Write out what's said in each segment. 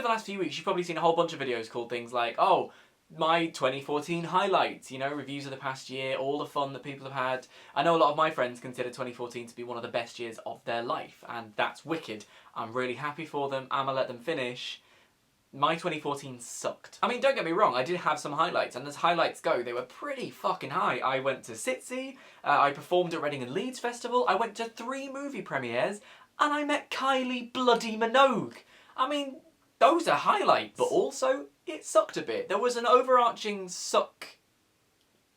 the last few weeks, you've probably seen a whole bunch of videos called things like, oh, my 2014 highlights, you know, reviews of the past year, all the fun that people have had. I know a lot of my friends consider 2014 to be one of the best years of their life, and that's wicked. I'm really happy for them. I'm gonna let them finish. My 2014 sucked. I mean, don't get me wrong, I did have some highlights, and as highlights go, they were pretty fucking high. I went to Sitsi, I performed at Reading and Leeds Festival, I went to 3 movie premieres, and I met Kylie bloody Minogue. I mean, those are highlights. But also, it sucked a bit. There was an overarching suckdom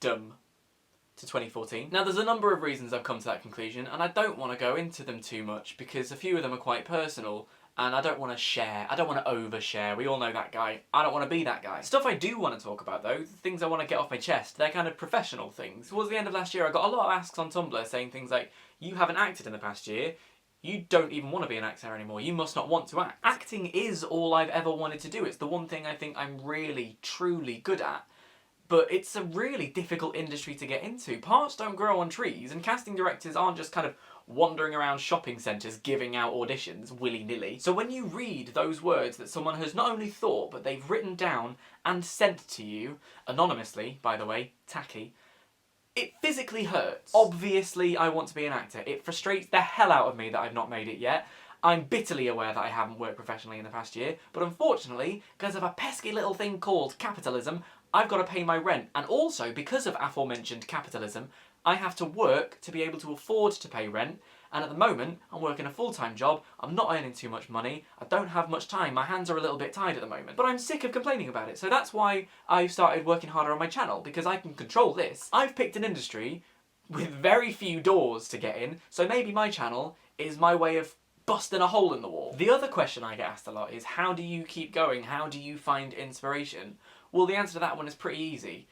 to 2014. Now, there's a number of reasons I've come to that conclusion, and I don't want to go into them too much, because a few of them are quite personal, and I don't want to share. I don't want to overshare. We all know that guy. I don't want to be that guy. Stuff I do want to talk about, though, the things I want to get off my chest, they're kind of professional things. Towards the end of last year, I got a lot of asks on Tumblr saying things like, you haven't acted in the past year, you don't even want to be an actor anymore, you must not want to act. Acting is all I've ever wanted to do. It's the one thing I think I'm really, truly good at. But it's a really difficult industry to get into. Parts don't grow on trees, and casting directors aren't just kind of wandering around shopping centres giving out auditions willy-nilly. So when you read those words that someone has not only thought, but they've written down and sent to you, anonymously, by the way, tacky, it physically hurts. Obviously, I want to be an actor. It frustrates the hell out of me that I've not made it yet. I'm bitterly aware that I haven't worked professionally in the past year, but unfortunately, because of a pesky little thing called capitalism, I've got to pay my rent. And also, because of aforementioned capitalism, I have to work to be able to afford to pay rent, and at the moment, I'm working a full-time job, I'm not earning too much money, I don't have much time, my hands are a little bit tied at the moment. But I'm sick of complaining about it, so that's why I've started working harder on my channel, because I can control this. I've picked an industry with very few doors to get in, so maybe my channel is my way of busting a hole in the wall. The other question I get asked a lot is, how do you keep going? How do you find inspiration? Well, the answer to that one is pretty easy.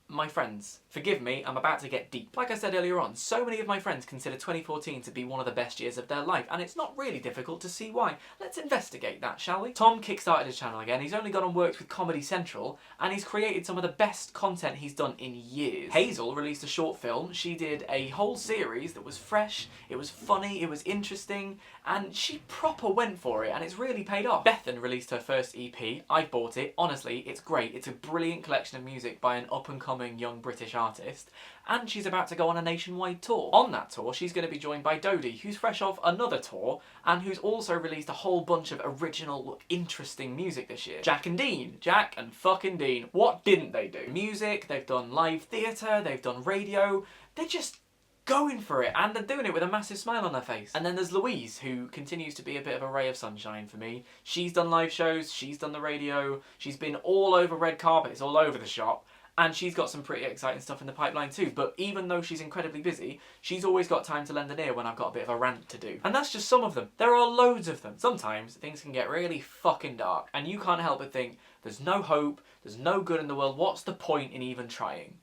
My friends. Forgive me, I'm about to get deep. Like I said earlier on, so many of my friends consider 2014 to be one of the best years of their life, and it's not really difficult to see why. Let's investigate that, shall we? Tom kickstarted his channel again, he's only gone and worked with Comedy Central, and he's created some of the best content he's done in years. Hazel released a short film, she did a whole series that was fresh, it was funny, it was interesting, and she proper went for it, and it's really paid off. Bethan released her first EP, I've bought it, honestly, it's great, it's a brilliant collection of music by an up-and-coming young British artist, and she's about to go on a nationwide tour. On that tour, she's going to be joined by Dodie, who's fresh off another tour, and who's also released a whole bunch of original, interesting music this year. Jack and Dean. Jack and fucking Dean. What didn't they do? Music, they've done live theatre, they've done radio, they're just going for it, and they're doing it with a massive smile on their face. And then there's Louise, who continues to be a bit of a ray of sunshine for me. She's done live shows, she's done the radio, she's been all over red carpets, all over the shop, and she's got some pretty exciting stuff in the pipeline too. But even though she's incredibly busy, she's always got time to lend an ear when I've got a bit of a rant to do. And that's just some of them. There are loads of them. Sometimes things can get really fucking dark, and you can't help but think, there's no hope, there's no good in the world, what's the point in even trying?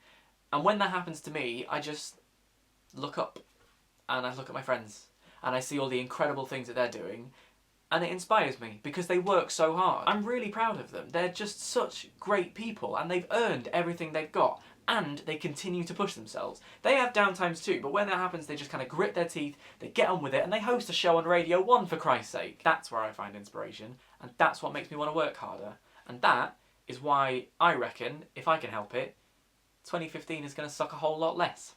And when that happens to me, I just look up, and I look at my friends, and I see all the incredible things that they're doing, and it inspires me, because they work so hard. I'm really proud of them. They're just such great people, and they've earned everything they've got, and they continue to push themselves. They have downtimes too, but when that happens, they just kind of grit their teeth, they get on with it, and they host a show on Radio 1, for Christ's sake. That's where I find inspiration, and that's what makes me want to work harder. And that is why I reckon, if I can help it, 2015 is going to suck a whole lot less.